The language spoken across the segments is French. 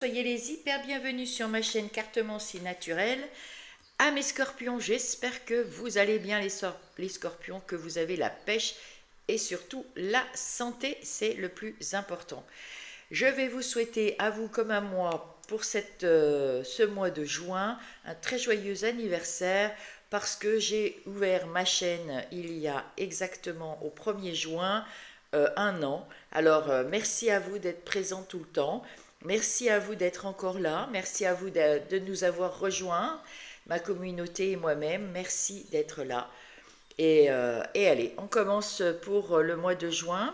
Soyez les hyper bienvenus sur ma chaîne Cartomancie Naturelle. À mes scorpions, j'espère que vous allez bien les scorpions, que vous avez la pêche et surtout la santé, c'est le plus important. Je vais vous souhaiter à vous comme à moi pour ce mois de juin un très joyeux anniversaire parce que j'ai ouvert ma chaîne il y a exactement au 1er juin un an. Alors merci à vous d'être présents tout le temps. Merci à vous d'être encore là. Merci à vous de nous avoir rejoints, ma communauté et moi-même. Merci d'être là. Et allez, on commence pour le mois de juin.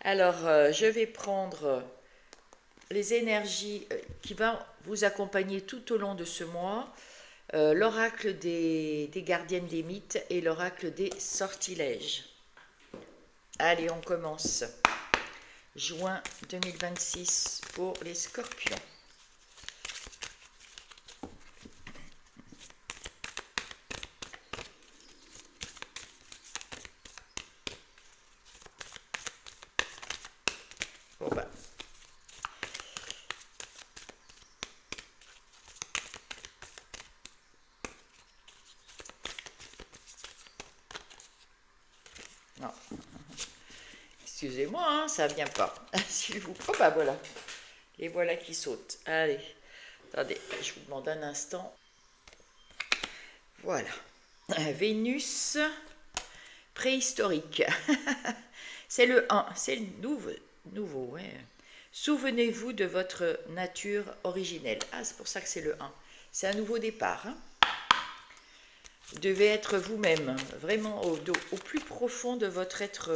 Alors, je vais prendre les énergies qui vont vous accompagner tout au long de ce mois, l'oracle des gardiennes des mythes et l'oracle des sortilèges. Allez, on commence. Juin 2026 pour les scorpions. Bon bah. Non. Excusez-moi, hein, ça vient pas. S'il vous plaît. Oh bah voilà. Les voilà qui sautent. Allez. Attendez, je vous demande un instant. Voilà. Vénus préhistorique. C'est le 1, c'est le nouveau, ouais. Souvenez-vous de votre nature originelle. Ah, c'est pour ça que c'est le 1. C'est un nouveau départ. Hein. Vous devez être vous-même, vraiment au plus profond de votre être.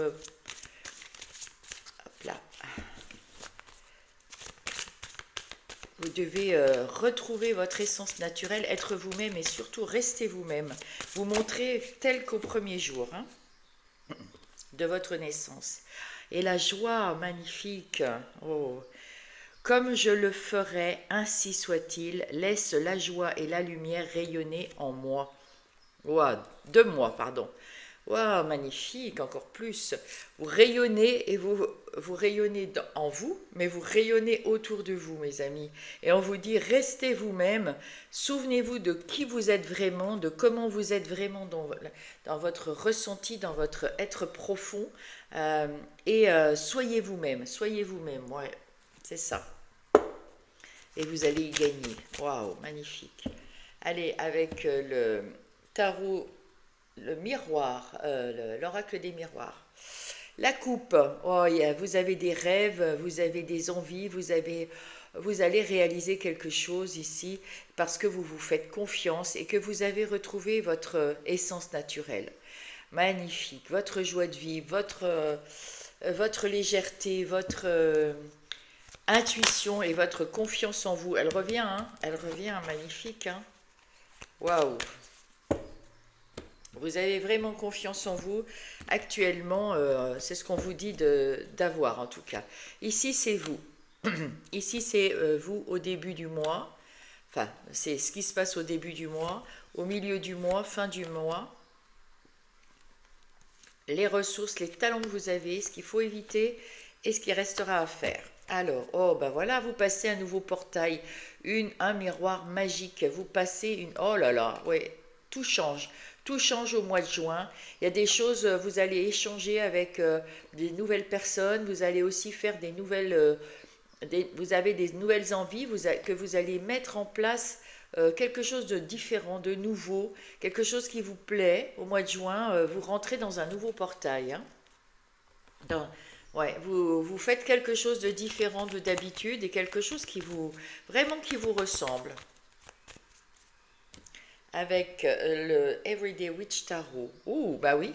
Hop là. Vous devez retrouver votre essence naturelle, être vous-même et surtout rester vous-même. Vous montrer tel qu'au premier jour hein, de votre naissance. Et la joie magnifique, oh, comme je le ferai, ainsi soit-il, laisse la joie et la lumière rayonner en moi. Wow, de moi, pardon. Waouh, magnifique, encore plus. Vous rayonnez et vous rayonnez en vous, mais vous rayonnez autour de vous, mes amis. Et on vous dit, restez vous-même, souvenez-vous de qui vous êtes vraiment, de comment vous êtes vraiment dans votre ressenti, dans votre être profond. Soyez vous-même, ouais, c'est ça. Et vous allez y gagner. Waouh, magnifique. Allez, avec le tarot, le miroir, l'oracle des miroirs. La coupe, oh, yeah, vous avez des rêves, vous avez des envies, vous allez réaliser quelque chose ici parce que vous vous faites confiance et que vous avez retrouvé votre essence naturelle. Magnifique, votre joie de vivre, votre légèreté, votre intuition et votre confiance en vous. Elle revient, magnifique. Hein. Waouh! Vous avez vraiment confiance en vous. Actuellement, c'est ce qu'on vous dit d'avoir en tout cas. Ici, c'est vous. Ici, c'est vous au début du mois. Enfin, c'est ce qui se passe au début du mois, au milieu du mois, fin du mois. Les ressources, les talents que vous avez, ce qu'il faut éviter et ce qui restera à faire. Alors, oh ben voilà, vous passez un nouveau portail, un miroir magique. Vous passez une... Oh là là, ouais, tout change. Tout change au mois de juin. Il y a des choses, vous allez échanger avec des nouvelles personnes. Vous allez aussi faire des nouvelles... vous avez des nouvelles envies que vous allez mettre en place quelque chose de différent, de nouveau, quelque chose qui vous plaît. Au mois de juin, vous rentrez dans un nouveau portail. Hein. Ouais, vous faites quelque chose de différent de d'habitude et quelque chose vraiment qui vous ressemble. Avec le Everyday Witch Tarot. Ouh, bah oui.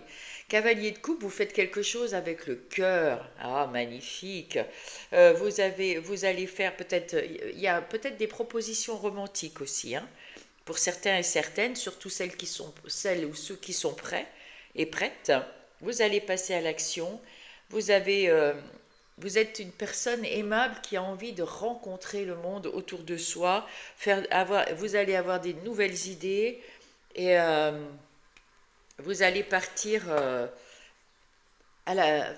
Cavalier de coupe, vous faites quelque chose avec le cœur. Ah, magnifique. Vous allez faire peut-être, il y a peut-être des propositions romantiques aussi, hein, pour certains et certaines, surtout celles ou ceux qui sont prêts et prêtes. Vous allez passer à l'action. Vous avez, vous êtes une personne aimable qui a envie de rencontrer le monde autour de soi. Vous allez avoir des nouvelles idées et vous allez partir à la,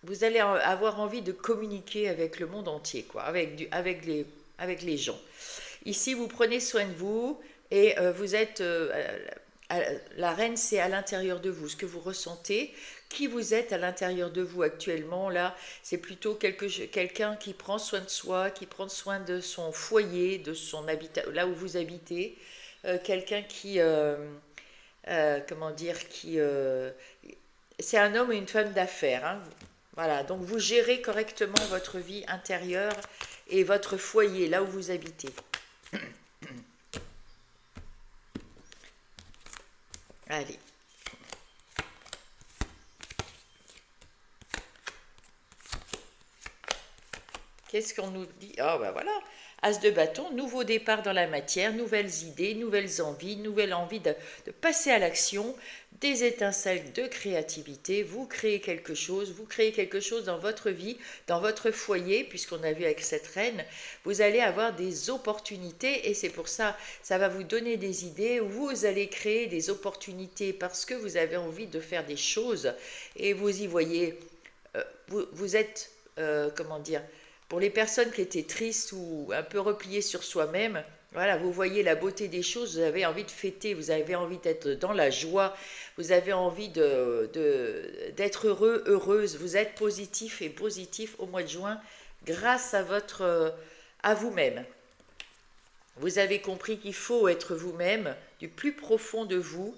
vous allez avoir envie de communiquer avec le monde entier, quoi, avec les gens. Ici, vous prenez soin de vous et vous êtes... la reine, c'est à l'intérieur de vous, ce que vous ressentez. Qui vous êtes à l'intérieur de vous actuellement, là, c'est plutôt quelqu'un qui prend soin de soi, qui prend soin de son foyer, de son habitat, là où vous habitez. Quelqu'un qui... comment dire, c'est un homme et une femme d'affaires, hein. Voilà, donc vous gérez correctement votre vie intérieure et votre foyer, là où vous habitez. Allez. Qu'est-ce qu'on nous dit? Ah ben voilà, As de bâton, nouveau départ dans la matière, nouvelles idées, nouvelles envies, nouvelle envie de passer à l'action, des étincelles de créativité, vous créez quelque chose dans votre vie, dans votre foyer, puisqu'on a vu avec cette reine, vous allez avoir des opportunités et c'est pour ça, ça va vous donner des idées, vous allez créer des opportunités parce que vous avez envie de faire des choses et vous y voyez, vous êtes, comment dire, pour les personnes qui étaient tristes ou un peu repliées sur soi-même, voilà, vous voyez la beauté des choses, vous avez envie de fêter, vous avez envie d'être dans la joie, vous avez envie d'être heureux, heureuse, vous êtes positif et positif au mois de juin grâce à vous-même. Vous avez compris qu'il faut être vous-même du plus profond de vous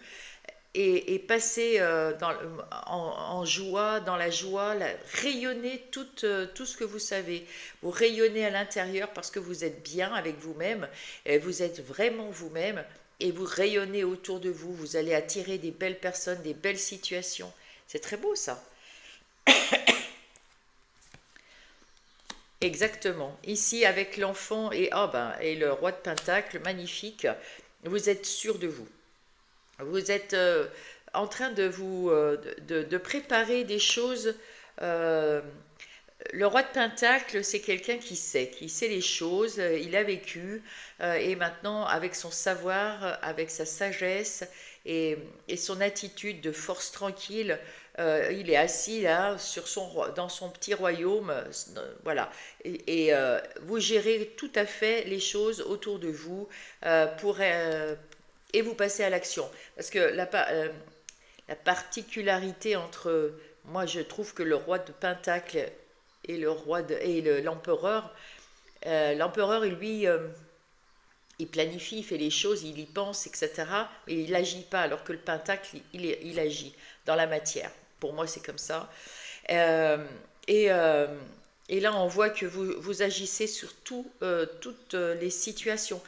et passer en joie, dans la joie, rayonner tout ce que vous savez. Vous rayonnez à l'intérieur parce que vous êtes bien avec vous-même, et vous êtes vraiment vous-même, et vous rayonnez autour de vous. Vous allez attirer des belles personnes, des belles situations. C'est très beau ça. Exactement. Ici, avec l'enfant et le roi de Pentacle, magnifique, vous êtes sûr de vous. Vous êtes en train de préparer des choses. euh, le roi de Pentacle, c'est quelqu'un qui sait les choses, il a vécu, et maintenant, avec son savoir, avec sa sagesse et son attitude de force tranquille, il est assis là dans son petit royaume, voilà, et vous gérez tout à fait les choses autour de vous et vous passez à l'action. Parce que la particularité entre, moi je trouve que le roi de Pentacle et l'empereur, l'empereur lui, il planifie, il fait les choses, il y pense, etc. Mais il n'agit pas, alors que le Pentacle, il agit dans la matière. Pour moi, c'est comme ça. Euh, et, euh, et là, on voit que vous agissez sur toutes les situations.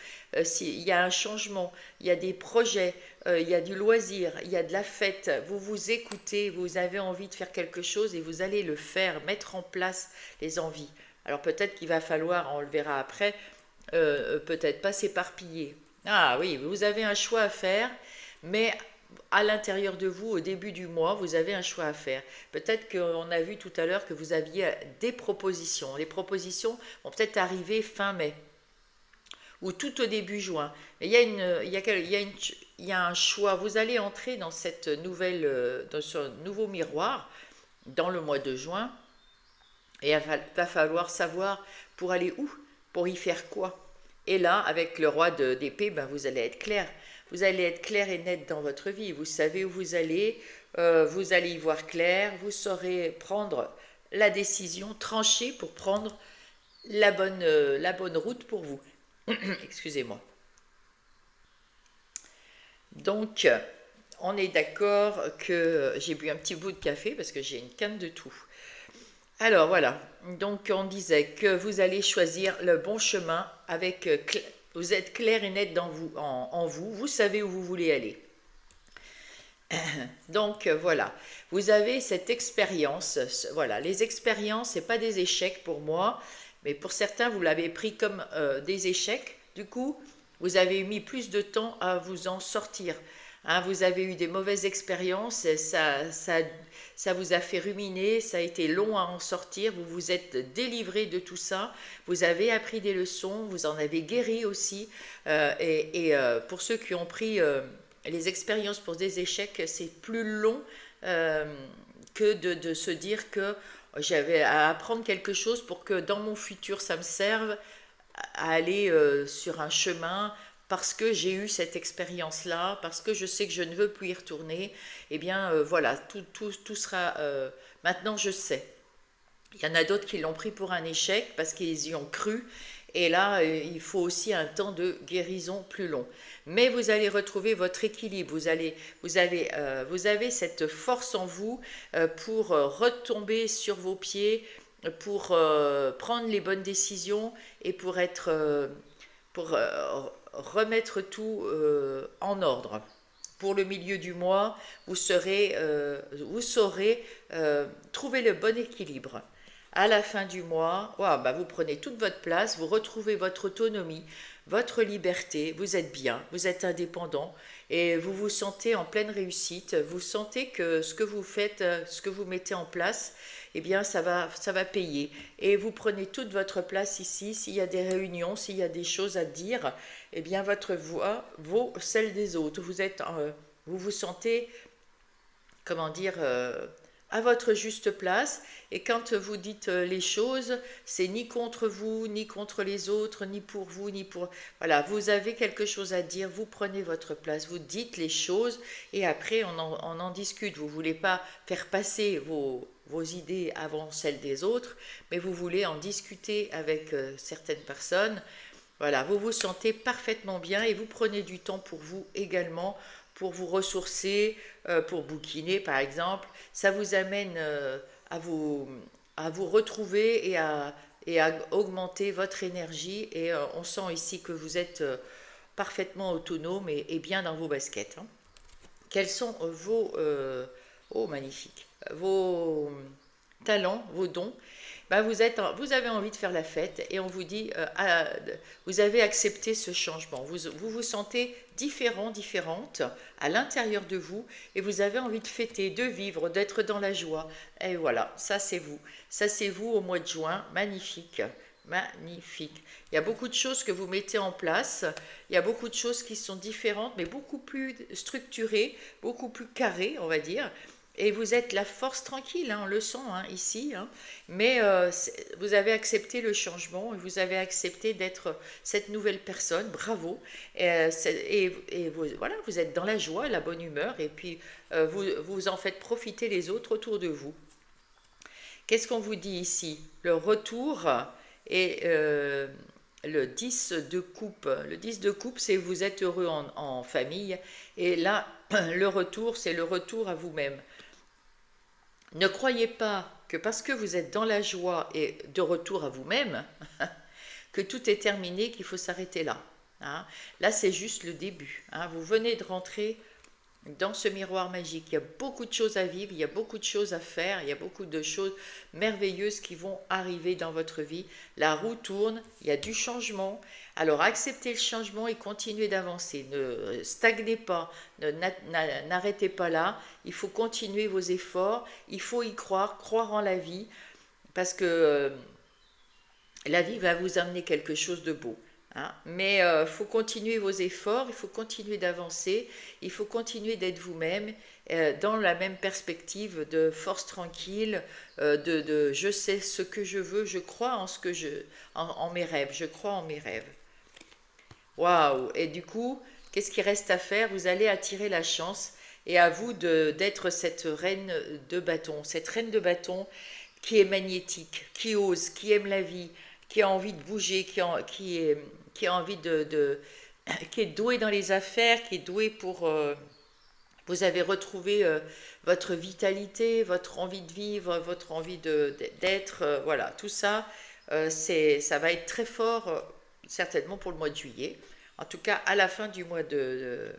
Il y a un changement, il y a des projets, il y a du loisir, il y a de la fête. Vous vous écoutez, vous avez envie de faire quelque chose et vous allez le faire, mettre en place les envies. Alors peut-être qu'il va falloir, on le verra après, peut-être pas s'éparpiller. Ah oui, vous avez un choix à faire, mais à l'intérieur de vous, au début du mois, vous avez un choix à faire. Peut-être qu'on a vu tout à l'heure que vous aviez des propositions. Les propositions vont peut-être arriver fin mai ou tout au début juin. Mais il y a un choix. Vous allez entrer dans dans ce nouveau miroir dans le mois de juin et il va falloir savoir pour aller où, pour y faire quoi. Et là, avec le roi d'épée, ben, vous allez être clair. Vous allez être clair et net dans votre vie. Vous savez où vous allez y voir clair, vous saurez prendre la décision, trancher pour prendre la bonne route pour vous. Excusez-moi. Donc, on est d'accord que j'ai bu un petit bout de café parce que j'ai une canne de tout. Alors voilà, donc on disait que vous allez choisir le bon chemin avec vous êtes clair et net en vous, vous savez où vous voulez aller. Donc voilà, vous avez cette expérience. Voilà, les expériences, c'est pas des échecs pour moi, mais pour certains, vous l'avez pris comme des échecs. Du coup, vous avez mis plus de temps à vous en sortir. Hein, vous avez eu des mauvaises expériences, ça vous a fait ruminer, ça a été long à en sortir, vous vous êtes délivré de tout ça, vous avez appris des leçons, vous en avez guéri aussi. Pour ceux qui ont pris les expériences pour des échecs, c'est plus long que de se dire que j'avais à apprendre quelque chose pour que dans mon futur, ça me serve à aller sur un chemin parce que j'ai eu cette expérience-là, parce que je sais que je ne veux plus y retourner. Eh bien, voilà, tout sera... maintenant, je sais. Il y en a d'autres qui l'ont pris pour un échec parce qu'ils y ont cru. Et là, il faut aussi un temps de guérison plus long. Mais vous allez retrouver votre équilibre. Vous avez cette force en vous pour retomber sur vos pieds, pour prendre les bonnes décisions et pour remettre tout en ordre. Pour le milieu du mois, vous saurez trouver le bon équilibre. À la fin du mois, wow, bah vous prenez toute votre place, vous retrouvez votre autonomie, votre liberté, vous êtes bien, vous êtes indépendant et vous vous sentez en pleine réussite. Vous sentez que ce que vous faites, ce que vous mettez en place, eh bien ça va payer. Et vous prenez toute votre place ici. S'il y a des réunions, s'il y a des choses à dire, eh bien votre voix vaut celle des autres. Vous vous sentez, comment dire, à votre juste place. Et quand vous dites les choses, c'est ni contre vous, ni contre les autres, ni pour vous, ni pour... Voilà, vous avez quelque chose à dire, vous prenez votre place, vous dites les choses et après on en discute. Vous ne voulez pas faire passer vos idées avant celles des autres, mais vous voulez en discuter avec certaines personnes. Voilà, vous vous sentez parfaitement bien et vous prenez du temps pour vous également, pour vous ressourcer, pour bouquiner par exemple. Ça vous amène à vous, à vous retrouver et à augmenter votre énergie. Et on sent ici que vous êtes parfaitement autonome et bien dans vos baskets, hein. Quels sont oh magnifique, vos talents, vos dons? Ben vous avez envie de faire la fête et on vous dit, vous avez accepté ce changement. Vous sentez différent, différente à l'intérieur de vous et vous avez envie de fêter, de vivre, d'être dans la joie. Et voilà, ça c'est vous. Ça c'est vous au mois de juin. Magnifique. Magnifique. Il y a beaucoup de choses que vous mettez en place. Il y a beaucoup de choses qui sont différentes, mais beaucoup plus structurées, beaucoup plus carrées, on va dire. Et vous êtes la force tranquille, hein, on le sent hein, ici, hein. Mais vous avez accepté le changement et vous avez accepté d'être cette nouvelle personne, bravo. Et vous, voilà, vous êtes dans la joie, la bonne humeur et puis vous en faites profiter les autres autour de vous. Qu'est-ce qu'on vous dit ici? Le retour et le 10 de coupe. Le 10 de coupe, c'est vous êtes heureux en famille. Et là, le retour, c'est le retour à vous-même. Ne croyez pas que parce que vous êtes dans la joie et de retour à vous-même, que tout est terminé, qu'il faut s'arrêter là, hein. Là, c'est juste le début, hein. Vous venez de rentrer dans ce miroir magique. Il y a beaucoup de choses à vivre, il y a beaucoup de choses à faire, il y a beaucoup de choses merveilleuses qui vont arriver dans votre vie. La roue tourne, il y a du changement. Alors acceptez le changement et continuez d'avancer. Ne stagnez pas, n'arrêtez pas là. Il faut continuer vos efforts, il faut y croire, croire en la vie, parce que la vie va vous amener quelque chose de beau, hein. Mais il faut continuer vos efforts, il faut continuer d'avancer, il faut continuer d'être vous-même dans la même perspective de force tranquille, de je sais ce que je veux, je crois en en mes rêves, je crois en mes rêves. Waouh! Et du coup, qu'est-ce qui reste à faire? Vous allez attirer la chance et à vous d'être cette reine cette reine de bâton qui est magnétique, qui ose, qui aime la vie, qui a envie de bouger, qui a envie qui est doué dans les affaires, qui est doué pour... vous avez retrouvé votre vitalité, votre envie de vivre, votre envie d'être, voilà, tout ça, ça va être très fort, certainement pour le mois de juillet. En tout cas, à la fin du mois du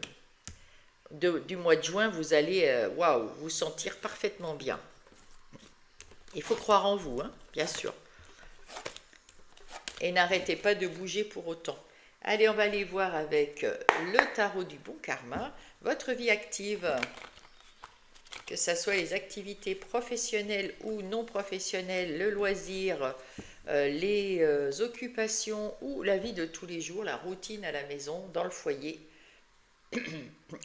mois de juin, vous allez, waouh, vous sentir parfaitement bien. Il faut croire en vous, hein, bien sûr. Et n'arrêtez pas de bouger pour autant. Allez, on va aller voir avec le tarot du bon karma, votre vie active, que ce soit les activités professionnelles ou non professionnelles, le loisir, les occupations ou la vie de tous les jours, la routine à la maison, dans le foyer.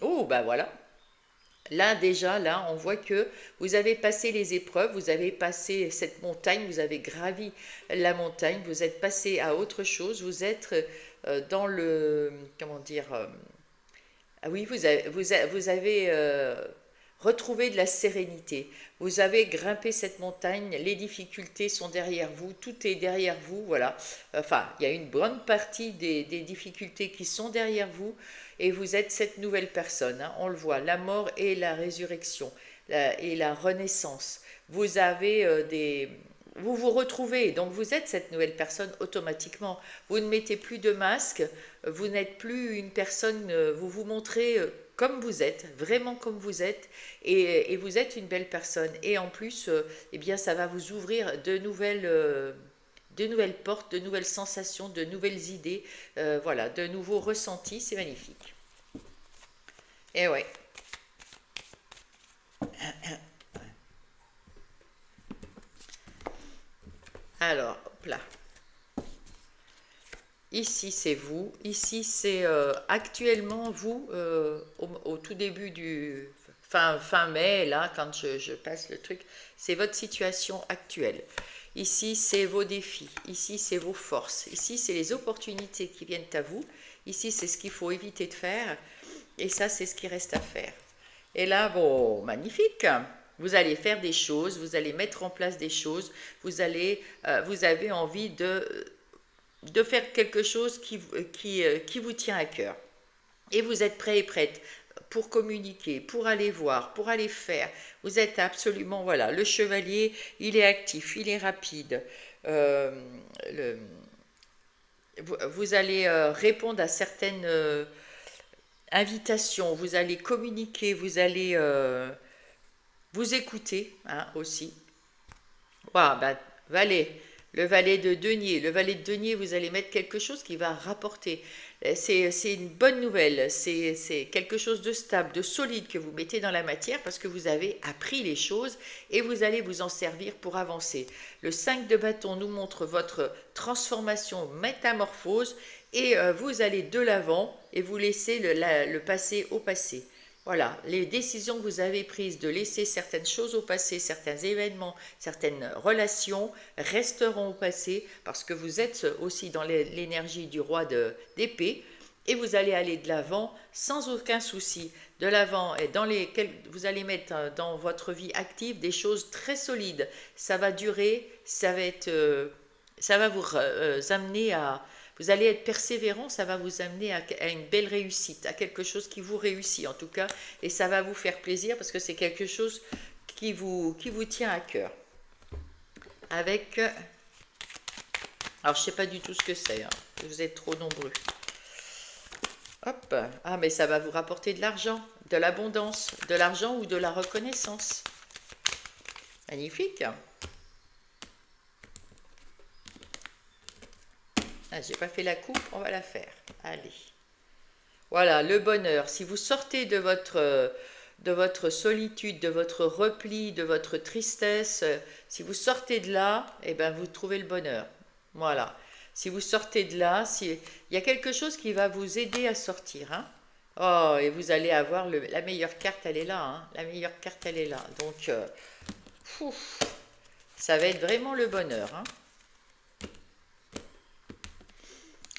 Oh, bah voilà. Là, déjà, là, on voit que vous avez passé les épreuves, vous avez passé cette montagne, vous avez gravi la montagne, vous êtes passé à autre chose, vous êtes dans le, comment dire, ah oui, vous avez retrouvé de la sérénité. Vous avez grimpé cette montagne, les difficultés sont derrière vous, tout est derrière vous, voilà. Enfin, il y a une bonne partie des difficultés qui sont derrière vous et vous êtes cette nouvelle personne, hein, on le voit, la mort et la résurrection et la renaissance. Vous avez vous vous retrouvez, donc vous êtes cette nouvelle personne automatiquement. Vous ne mettez plus de masque, vous n'êtes plus une personne, vous vous montrez comme vous êtes, vraiment comme vous êtes, et vous êtes une belle personne. Et en plus, eh bien, ça va vous ouvrir de nouvelles portes, de nouvelles sensations, de nouvelles idées, voilà, de nouveaux ressentis, c'est magnifique. Et ouais. Alors, hop là. Ici, c'est vous. Ici, c'est actuellement vous, au tout début du fin mai, là, quand je passe le truc, c'est votre situation actuelle. Ici, c'est vos défis. Ici, c'est vos forces. Ici, c'est les opportunités qui viennent à vous. Ici, c'est ce qu'il faut éviter de faire. Et ça, c'est ce qui reste à faire. Et là, bon, magnifique. Vous allez faire des choses, vous allez mettre en place des choses, vous avez envie de faire quelque chose qui vous tient à cœur. Et vous êtes prêt et prête pour communiquer, pour aller voir, pour aller faire. Vous êtes absolument, voilà, le chevalier, il est actif, il est rapide. Euh, le- vous allez répondre à certaines invitations, vous allez communiquer, vous allez vous écouter, hein, aussi. Waouh, bah, valet, le valet de denier. Le valet de denier, vous allez mettre quelque chose qui va rapporter. C'est une bonne nouvelle. C'est quelque chose de stable, de solide que vous mettez dans la matière parce que vous avez appris les choses et vous allez vous en servir pour avancer. Le 5 de bâton nous montre votre transformation, métamorphose et vous allez de l'avant et vous laissez le passé au passé. Voilà, les décisions que vous avez prises de laisser certaines choses au passé, certains événements, certaines relations resteront au passé parce que vous êtes aussi dans l'énergie du roi d'épée et vous allez aller de l'avant sans aucun souci. De l'avant et vous allez mettre dans votre vie active des choses très solides. Ça va durer, ça va vous amener à vous allez être persévérant, ça va vous amener à une belle réussite, à quelque chose qui vous réussit en tout cas, et ça va vous faire plaisir parce que c'est quelque chose qui vous tient à cœur. Avec, alors je ne sais pas du tout ce que c'est, hein, vous êtes trop nombreux. Hop, ah mais ça va vous rapporter de l'argent, de l'abondance, de l'argent ou de la reconnaissance. Magnifique. Ah, j'ai pas fait la coupe, on va la faire. Allez. Voilà, le bonheur. Si vous sortez de votre solitude, de votre repli, de votre tristesse, si vous sortez de là, eh ben vous trouvez le bonheur. Voilà. Si vous sortez de là, il y a quelque chose qui va vous aider à sortir, hein. Oh, et vous allez avoir la meilleure carte, elle est là, hein. La meilleure carte, elle est là. Donc, ça va être vraiment le bonheur, hein.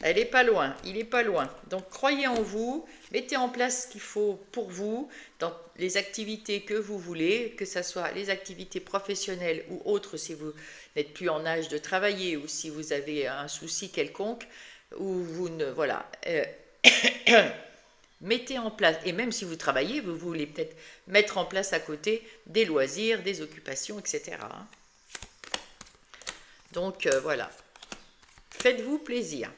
Elle est pas loin, il est pas loin. Donc croyez en vous, mettez en place ce qu'il faut pour vous dans les activités que vous voulez, que ce soit les activités professionnelles ou autres si vous n'êtes plus en âge de travailler ou si vous avez un souci quelconque ou vous ne voilà. Mettez en place, et même si vous travaillez, vous voulez peut-être mettre en place à côté des loisirs, des occupations, etc. Donc voilà, faites-vous plaisir.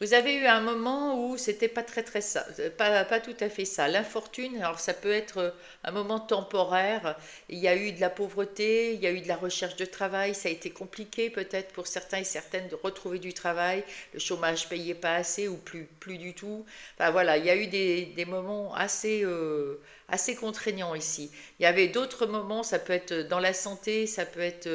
Vous avez eu un moment où c'était pas très ça, pas tout à fait ça. L'infortune, alors ça peut être un moment temporaire. Il y a eu de la pauvreté, il y a eu de la recherche de travail. Ça a été compliqué peut-être pour certains et certaines de retrouver du travail. Le chômage payait pas assez ou plus du tout. Enfin voilà, il y a eu des moments assez contraignants ici. Il y avait d'autres moments, ça peut être dans la santé, ça peut être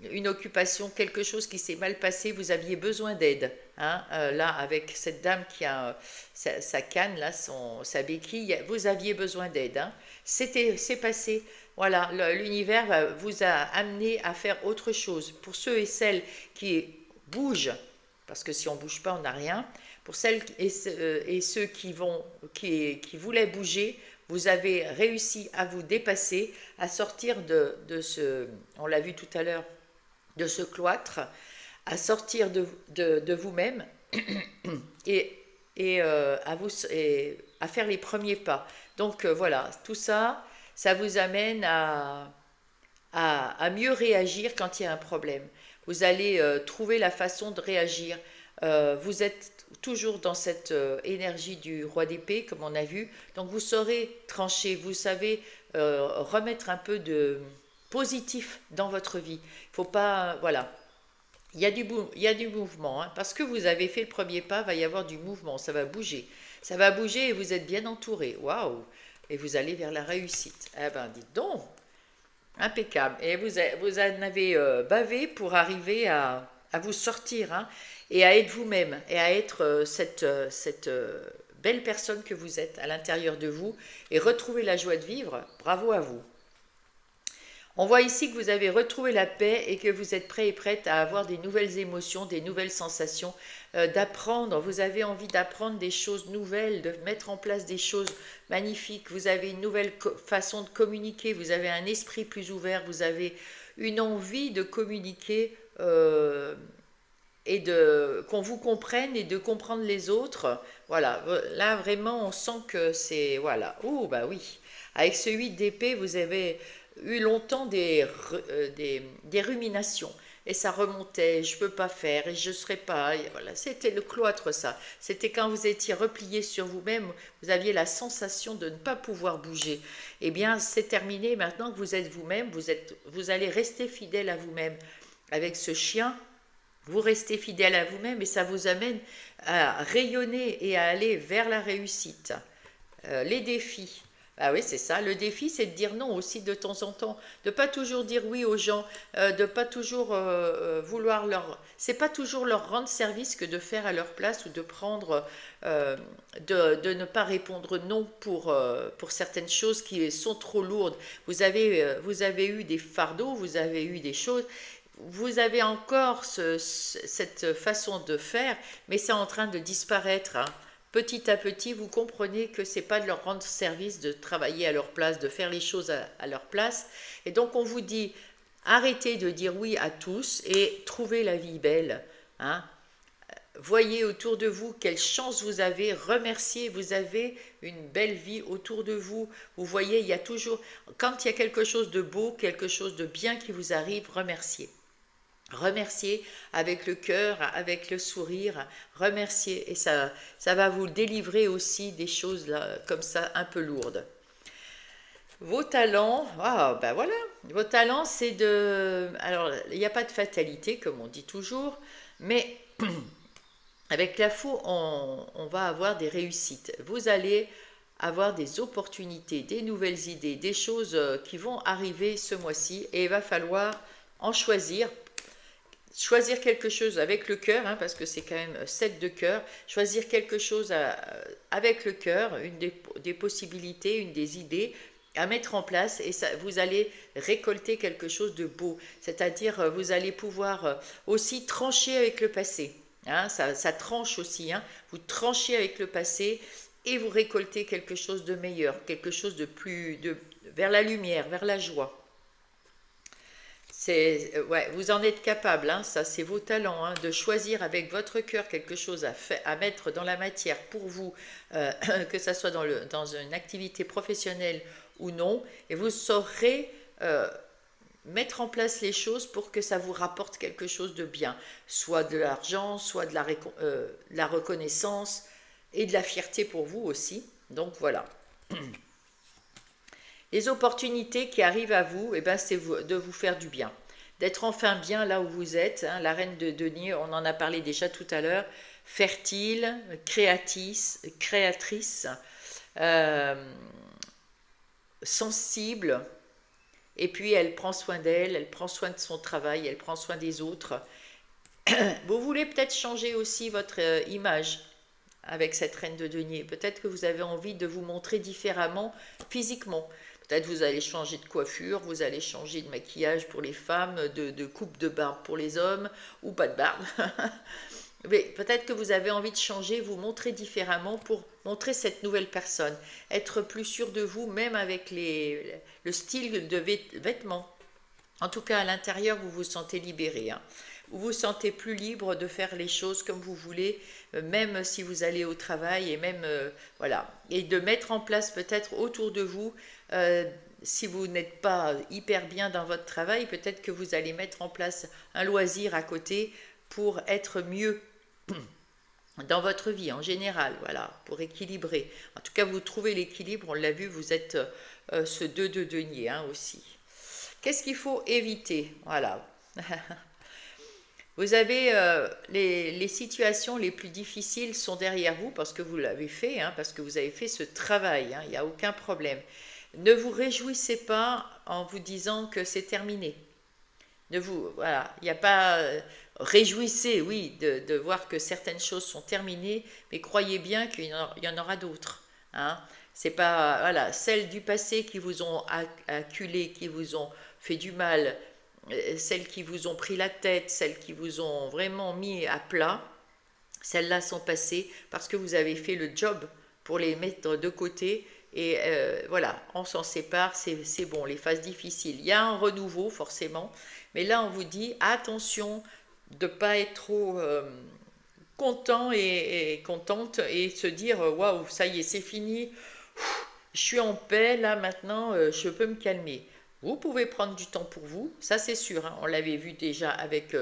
une occupation, quelque chose qui s'est mal passé, vous aviez besoin d'aide. Hein, là, avec cette dame qui a sa canne, là, sa béquille, vous aviez besoin d'aide. Hein. C'est passé. Voilà, l'univers vous a amené à faire autre chose. Pour ceux et celles qui bougent, parce que si on ne bouge pas, on n'a rien. Pour celles et ceux qui voulaient bouger, vous avez réussi à vous dépasser, à sortir de on l'a vu tout à l'heure, de ce cloître, à sortir de vous-même et, à faire les premiers pas. Donc voilà, tout ça, ça vous amène à mieux réagir quand il y a un problème. Vous allez trouver la façon de réagir. Vous êtes toujours dans cette énergie du roi d'épée, comme on a vu. Donc vous saurez trancher, vous savez remettre un peu de positif dans votre vie. Il faut pas, voilà. Il y a du mouvement, hein. Parce que vous avez fait le premier pas, va y avoir du mouvement, ça va bouger. Ça va bouger et vous êtes bien entouré. Waouh! Et vous allez vers la réussite. Eh ben, dites donc, impeccable. Et vous en avez bavé pour arriver à vous sortir, hein, et à être vous-même, et à être cette belle personne que vous êtes à l'intérieur de vous, et retrouver la joie de vivre. Bravo à vous. On voit ici que vous avez retrouvé la paix et que vous êtes prêt et prête à avoir des nouvelles émotions, des nouvelles sensations, d'apprendre. Vous avez envie d'apprendre des choses nouvelles, de mettre en place des choses magnifiques. Vous avez une nouvelle façon de communiquer, vous avez un esprit plus ouvert, vous avez une envie de communiquer et qu'on vous comprenne et de comprendre les autres. Voilà, là vraiment on sent que c'est... Voilà, oh bah oui. Avec ce 8 d'épée, vous avez eu longtemps des ruminations. Et ça remontait, je ne peux pas faire, et je ne serai pas. Et voilà, c'était le cloître, ça. C'était quand vous étiez replié sur vous-même, vous aviez la sensation de ne pas pouvoir bouger. Eh bien, c'est terminé. Maintenant que vous êtes vous-même, vous allez rester fidèle à vous-même. Avec ce chien, vous restez fidèle à vous-même et ça vous amène à rayonner et à aller vers la réussite. Les défis. Ah oui, c'est ça. Le défi, c'est de dire non aussi de temps en temps, de pas toujours dire oui aux gens, de pas toujours vouloir leur. C'est pas toujours leur rendre service que de faire à leur place ou de prendre, de ne pas répondre non pour certaines choses qui sont trop lourdes. Vous avez eu des fardeaux, vous avez eu des choses. Vous avez encore cette façon de faire, mais c'est en train de disparaître, hein. Petit à petit, vous comprenez que c'est pas de leur rendre service, de travailler à leur place, de faire les choses à leur place. Et donc, on vous dit, arrêtez de dire oui à tous et trouvez la vie belle. Hein. Voyez autour de vous quelle chance vous avez, remerciez, vous avez une belle vie autour de vous. Vous voyez, il y a toujours, quand il y a quelque chose de beau, quelque chose de bien qui vous arrive, remerciez. Remerciez avec le cœur, avec le sourire, remerciez et ça va vous délivrer aussi des choses là, comme ça un peu lourdes. Vos talents, ah ben voilà, vos talents c'est de... Alors il n'y a pas de fatalité comme on dit toujours, mais avec la fou on va avoir des réussites. Vous allez avoir des opportunités, des nouvelles idées, des choses qui vont arriver ce mois-ci et il va falloir en choisir quelque chose avec le cœur, hein, parce que c'est quand même 7 de cœur, choisir quelque chose avec le cœur, une des possibilités, une des idées à mettre en place et ça, vous allez récolter quelque chose de beau, c'est-à-dire vous allez pouvoir aussi trancher avec le passé, hein, ça tranche aussi, hein, vous tranchez avec le passé et vous récoltez quelque chose de meilleur, quelque chose de plus, vers la lumière, vers la joie. Ouais, vous en êtes capable, hein, ça c'est vos talents, hein, de choisir avec votre cœur quelque chose à mettre dans la matière pour vous, que ça soit dans une activité professionnelle ou non, et vous saurez mettre en place les choses pour que ça vous rapporte quelque chose de bien, soit de l'argent, soit de la reconnaissance et de la fierté pour vous aussi. Donc voilà. Les opportunités qui arrivent à vous, eh ben, c'est de vous faire du bien. D'être enfin bien là où vous êtes. Hein. La reine de denier, on en a parlé déjà tout à l'heure. Fertile, créatrice, sensible Et puis elle prend soin d'elle, elle prend soin de son travail, elle prend soin des autres. Vous voulez peut-être changer aussi votre image avec cette reine de denier. Peut-être que vous avez envie de vous montrer différemment physiquement. Peut-être vous allez changer de coiffure, vous allez changer de maquillage pour les femmes, de coupe de barbe pour les hommes, ou pas de barbe. Mais peut-être que vous avez envie de changer, vous montrer différemment pour montrer cette nouvelle personne. Être plus sûr de vous, même avec le style de vêtements. En tout cas, à l'intérieur, vous vous sentez libéré. Hein. Vous vous sentez plus libre de faire les choses comme vous voulez, même si vous allez au travail et même, voilà. Et de mettre en place peut-être autour de vous, si vous n'êtes pas hyper bien dans votre travail, peut-être que vous allez mettre en place un loisir à côté pour être mieux dans votre vie en général, voilà, pour équilibrer. En tout cas, vous trouvez l'équilibre, on l'a vu, vous êtes ce 2 de denier hein, aussi. Qu'est-ce qu'il faut éviter? Voilà. Vous avez les situations les plus difficiles sont derrière vous parce que vous l'avez fait, hein, parce que vous avez fait ce travail, hein, il n'y a aucun problème. Ne vous réjouissez pas en vous disant que c'est terminé. Voilà, il n'y a pas... réjouissez, oui, de voir que certaines choses sont terminées, mais croyez bien qu'il y en aura d'autres. Hein. C'est pas, voilà, celles du passé qui vous ont acculé, qui vous ont fait du mal, celles qui vous ont pris la tête, celles qui vous ont vraiment mis à plat, celles-là sont passées parce que vous avez fait le job pour les mettre de côté. Et voilà, on s'en sépare, c'est bon, les phases difficiles. Il y a un renouveau forcément, mais là on vous dit attention de ne pas être trop content et contente et se dire waouh, ça y est, c'est fini, je suis en paix, là maintenant je peux me calmer. Vous pouvez prendre du temps pour vous, ça c'est sûr, hein, on l'avait vu déjà avec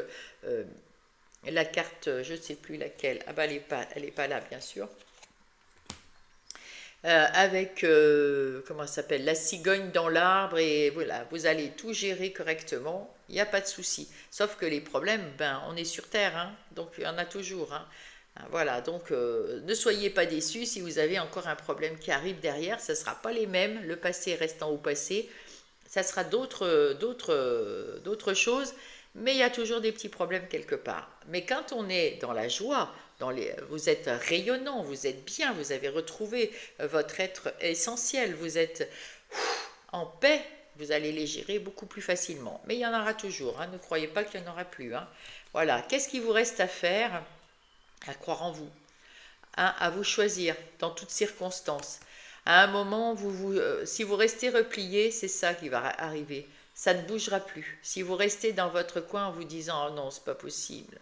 la carte, je ne sais plus laquelle, ah bah elle est pas là bien sûr. Avec, comment ça s'appelle, la cigogne dans l'arbre, et voilà, vous allez tout gérer correctement, il n'y a pas de souci. Sauf que les problèmes, ben, on est sur Terre, hein, donc il y en a toujours. Hein. Voilà, donc ne soyez pas déçus si vous avez encore un problème qui arrive derrière, ça ne sera pas les mêmes, le passé restant au passé, ça sera d'autres choses, mais il y a toujours des petits problèmes quelque part. Mais quand on est dans la joie, vous êtes rayonnant, vous êtes bien, vous avez retrouvé votre être essentiel, vous êtes en paix, vous allez les gérer beaucoup plus facilement. Mais il y en aura toujours, hein, ne croyez pas qu'il n'y en aura plus. Hein. Voilà, qu'est-ce qu'il vous reste à faire? À croire en vous, hein, à vous choisir dans toutes circonstances. À un moment, si vous restez replié, c'est ça qui va arriver. Ça ne bougera plus. Si vous restez dans votre coin en vous disant « Oh non, c'est pas possible,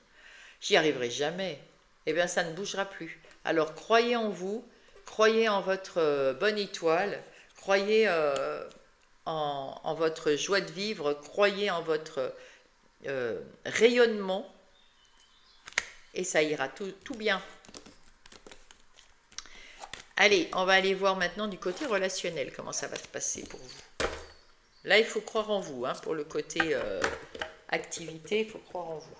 j'y arriverai jamais », eh bien ça ne bougera plus. Alors croyez en vous, croyez en votre bonne étoile, croyez en votre joie de vivre, croyez en votre rayonnement, et ça ira tout bien. Allez, on va aller voir maintenant du côté relationnel, comment ça va se passer pour vous. Là, il faut croire en vous, hein, pour le côté activité, il faut croire en vous.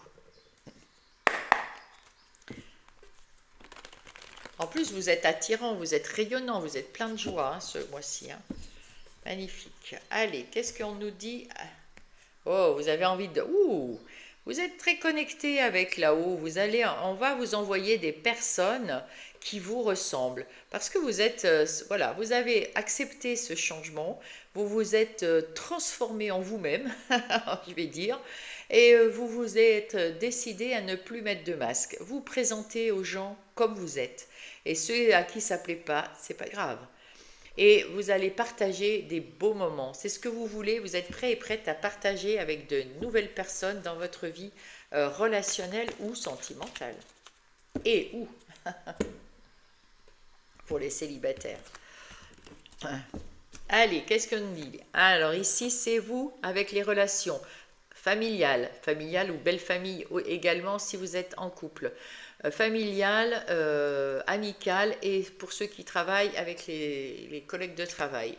En plus, vous êtes attirant, vous êtes rayonnant, vous êtes plein de joie hein, ce mois-ci. Hein. Magnifique. Allez, qu'est-ce qu'on nous dit? Oh, vous avez envie de... Ouh, vous êtes très connecté avec là-haut. On va vous envoyer des personnes qui vous ressemblent. Parce que vous êtes... voilà, vous avez accepté ce changement. Vous vous êtes transformé en vous-même, je vais dire. Et vous vous êtes décidé à ne plus mettre de masque. Vous présentez aux gens comme vous êtes. Et ceux à qui ça ne plaît pas, c'est pas grave. Et vous allez partager des beaux moments. C'est ce que vous voulez, vous êtes prêt et prête à partager avec de nouvelles personnes dans votre vie relationnelle ou sentimentale. Et où pour les célibataires. Allez, qu'est-ce qu'on dit? Alors ici, c'est vous avec les relations familiales ou belle famille également si vous êtes en couple. Familiale, amicale et pour ceux qui travaillent avec les collègues de travail.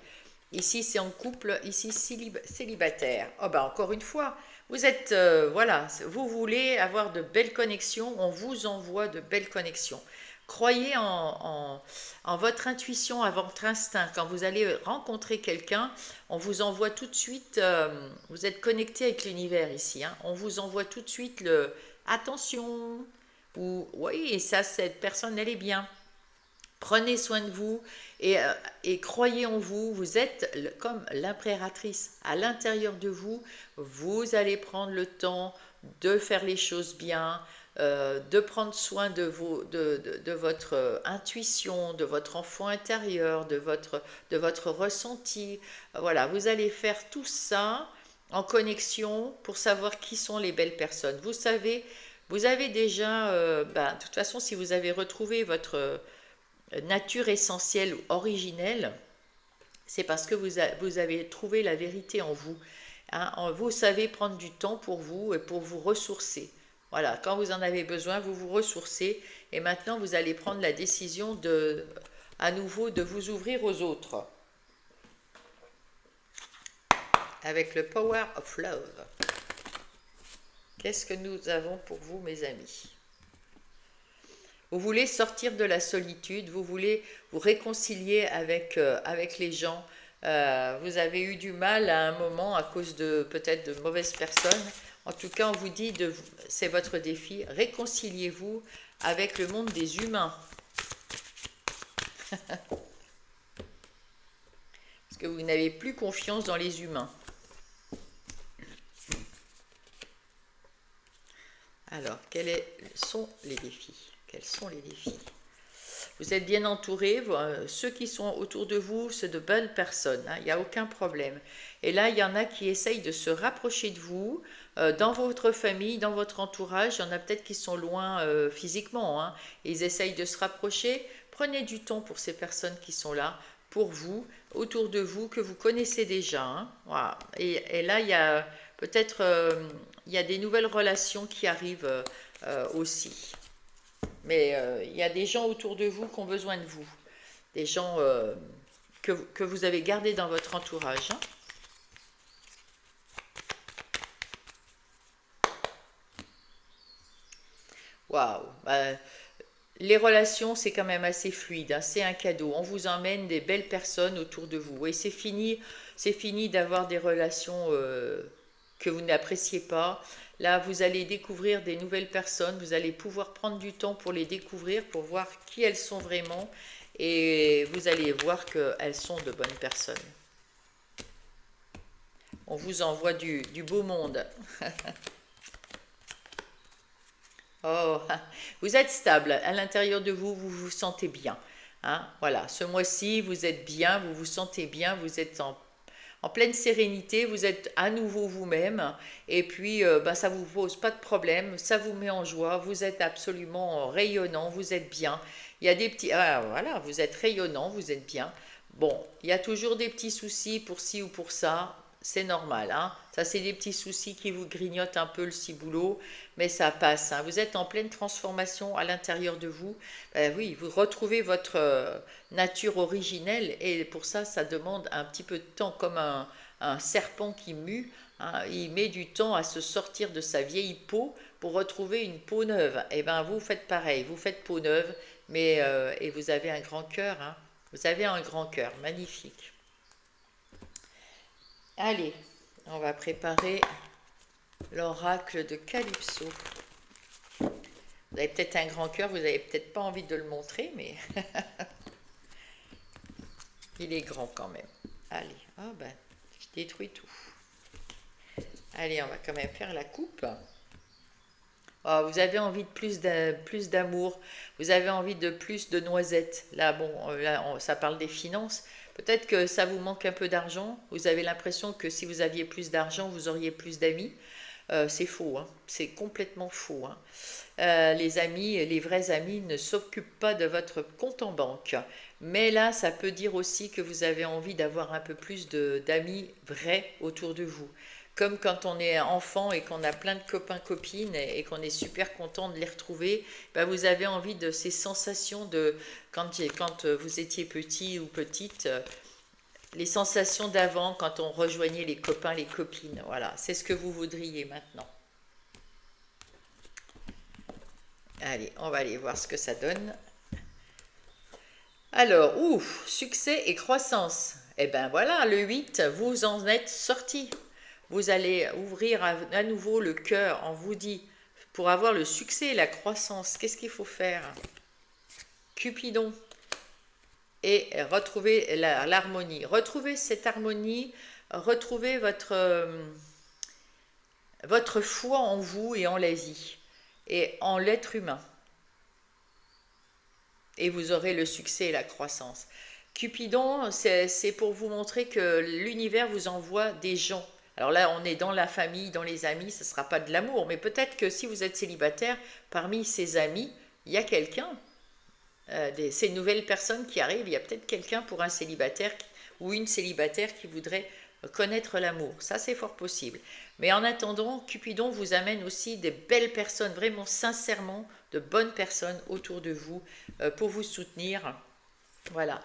Ici, c'est en couple, ici, célibataire. Oh ben, encore une fois, vous êtes, voilà, vous voulez avoir de belles connexions, on vous envoie de belles connexions. Croyez en votre intuition, à votre instinct. Quand vous allez rencontrer quelqu'un, on vous envoie tout de suite, vous êtes connecté avec l'univers ici, hein, on vous envoie tout de suite le attention, ou oui, ça, cette personne, elle est bien. Prenez soin de vous et croyez en vous. Vous êtes comme l'impératrice. À l'intérieur de vous, vous allez prendre le temps de faire les choses bien, de prendre soin de votre intuition, de votre enfant intérieur, de votre ressenti. Voilà, vous allez faire tout ça en connexion pour savoir qui sont les belles personnes. Vous savez, vous avez déjà, de toute façon, si vous avez retrouvé votre nature essentielle ou originelle, c'est parce que vous avez trouvé la vérité en vous. Hein. Vous savez prendre du temps pour vous et pour vous ressourcer. Voilà, quand vous en avez besoin, vous vous ressourcez et maintenant vous allez prendre la décision à nouveau de vous ouvrir aux autres. Avec le Power of Love. Qu'est-ce que nous avons pour vous, mes amis? Vous voulez sortir de la solitude, vous voulez vous réconcilier avec les gens. Vous avez eu du mal à un moment à cause de peut-être de mauvaises personnes. En tout cas, on vous dit, c'est votre défi, réconciliez-vous avec le monde des humains. Parce que vous n'avez plus confiance dans les humains. Alors, quels sont les défis? Quels sont les défis? Vous êtes bien entouré, ceux qui sont autour de vous, c'est de bonnes personnes, hein, il n'y a aucun problème. Et là, il y en a qui essayent de se rapprocher de vous, dans votre famille, dans votre entourage, il y en a peut-être qui sont loin physiquement, hein, ils essayent de se rapprocher. Prenez du temps pour ces personnes qui sont là, pour vous, autour de vous, que vous connaissez déjà. Hein, voilà. Et là, il y a peut-être il y a des nouvelles relations qui arrivent aussi. Mais il y a des gens autour de vous qui ont besoin de vous. Des gens que vous avez gardés dans votre entourage. Hein. Waouh! Les relations, c'est quand même assez fluide. Hein. C'est un cadeau. On vous emmène des belles personnes autour de vous. Et c'est fini d'avoir des relations que vous n'appréciez pas. Là, vous allez découvrir des nouvelles personnes, vous allez pouvoir prendre du temps pour les découvrir, pour voir qui elles sont vraiment, et vous allez voir qu'elles sont de bonnes personnes. On vous envoie du beau monde. Oh, vous êtes stable, à l'intérieur de vous, vous vous sentez bien. Hein, voilà, ce mois-ci, vous êtes bien, vous vous sentez bien, vous êtes en pleine sérénité, vous êtes à nouveau vous-même, et puis ça ne vous pose pas de problème, ça vous met en joie, vous êtes absolument rayonnant, vous êtes bien. Il y a des petits... Ah, voilà, vous êtes rayonnant, vous êtes bien. Bon, il y a toujours des petits soucis pour ci ou pour ça, c'est normal. Hein. Ça, c'est des petits soucis qui vous grignotent un peu le ciboulot, mais ça passe. Hein. Vous êtes en pleine transformation à l'intérieur de vous. Oui, vous retrouvez votre nature originelle et pour ça, ça demande un petit peu de temps, comme un serpent qui mue. Hein. Il met du temps à se sortir de sa vieille peau pour retrouver une peau neuve. Et bien, vous faites pareil, vous faites peau neuve, mais et vous avez un grand cœur. Hein. Vous avez un grand cœur, magnifique. Allez, on va préparer l'oracle de Calypso. Vous avez peut-être un grand cœur, vous n'avez peut-être pas envie de le montrer, mais il est grand quand même. Allez, je détruis tout. Allez, on va quand même faire la coupe. Oh, vous avez envie de plus d'amour, vous avez envie de plus de noisettes. Là, bon, ça parle des finances. Peut-être que ça vous manque un peu d'argent. Vous avez l'impression que si vous aviez plus d'argent, vous auriez plus d'amis. C'est faux, hein. C'est complètement faux. Hein. Les amis, les vrais amis ne s'occupent pas de votre compte en banque. Mais là, ça peut dire aussi que vous avez envie d'avoir un peu plus d'amis vrais autour de vous. Comme quand on est enfant et qu'on a plein de copains-copines et qu'on est super content de les retrouver, vous avez envie de ces sensations de quand vous étiez petit ou petite, les sensations d'avant quand on rejoignait les copains, les copines. Voilà, c'est ce que vous voudriez maintenant. Allez, on va aller voir ce que ça donne. Alors, ouf, succès et croissance. Eh bien voilà, le 8, vous en êtes sorti. Vous allez ouvrir à nouveau le cœur. On vous dit, pour avoir le succès et la croissance, qu'est-ce qu'il faut faire? Cupidon. Et retrouver l'harmonie. Retrouvez cette harmonie, retrouvez votre foi en vous et en la vie, et en l'être humain. Et vous aurez le succès et la croissance. Cupidon, c'est pour vous montrer que l'univers vous envoie des gens. Alors là, on est dans la famille, dans les amis, ce ne sera pas de l'amour, mais peut-être que si vous êtes célibataire, parmi ces amis, il y a quelqu'un, ces nouvelles personnes qui arrivent, il y a peut-être quelqu'un pour un célibataire ou une célibataire qui voudrait connaître l'amour. Ça, c'est fort possible. Mais en attendant, Cupidon vous amène aussi des belles personnes, vraiment sincèrement, de bonnes personnes autour de vous pour vous soutenir. Voilà.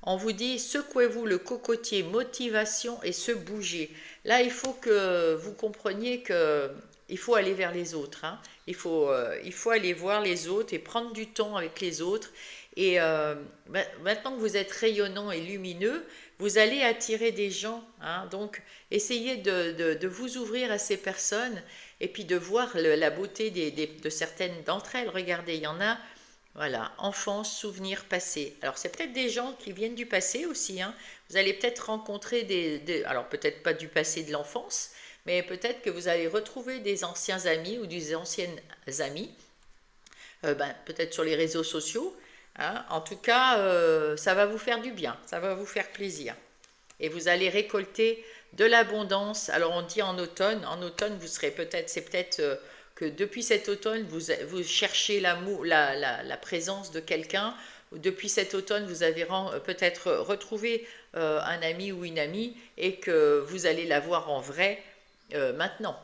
On vous dit, secouez-vous le cocotier, motivation et se bouger. Là, il faut que vous compreniez que il faut aller vers les autres. Hein. Il faut aller voir les autres et prendre du temps avec les autres. Et maintenant que vous êtes rayonnant et lumineux, vous allez attirer des gens. Hein. Donc, essayez de vous ouvrir à ces personnes et puis de voir la beauté de certaines d'entre elles. Regardez, il y en a. Voilà, enfance, souvenirs passés. Alors, c'est peut-être des gens qui viennent du passé aussi. Hein. Vous allez peut-être rencontrer alors peut-être pas du passé de l'enfance, mais peut-être que vous allez retrouver des anciens amis ou des anciennes amies, peut-être sur les réseaux sociaux. Hein. En tout cas, ça va vous faire du bien, ça va vous faire plaisir. Et vous allez récolter de l'abondance. Alors, on dit en automne, vous serez peut-être, c'est peut-être que depuis cet automne, vous cherchez l'amour, la présence de quelqu'un. Depuis cet automne, vous avez peut-être retrouvé un ami ou une amie et que vous allez la voir en vrai maintenant.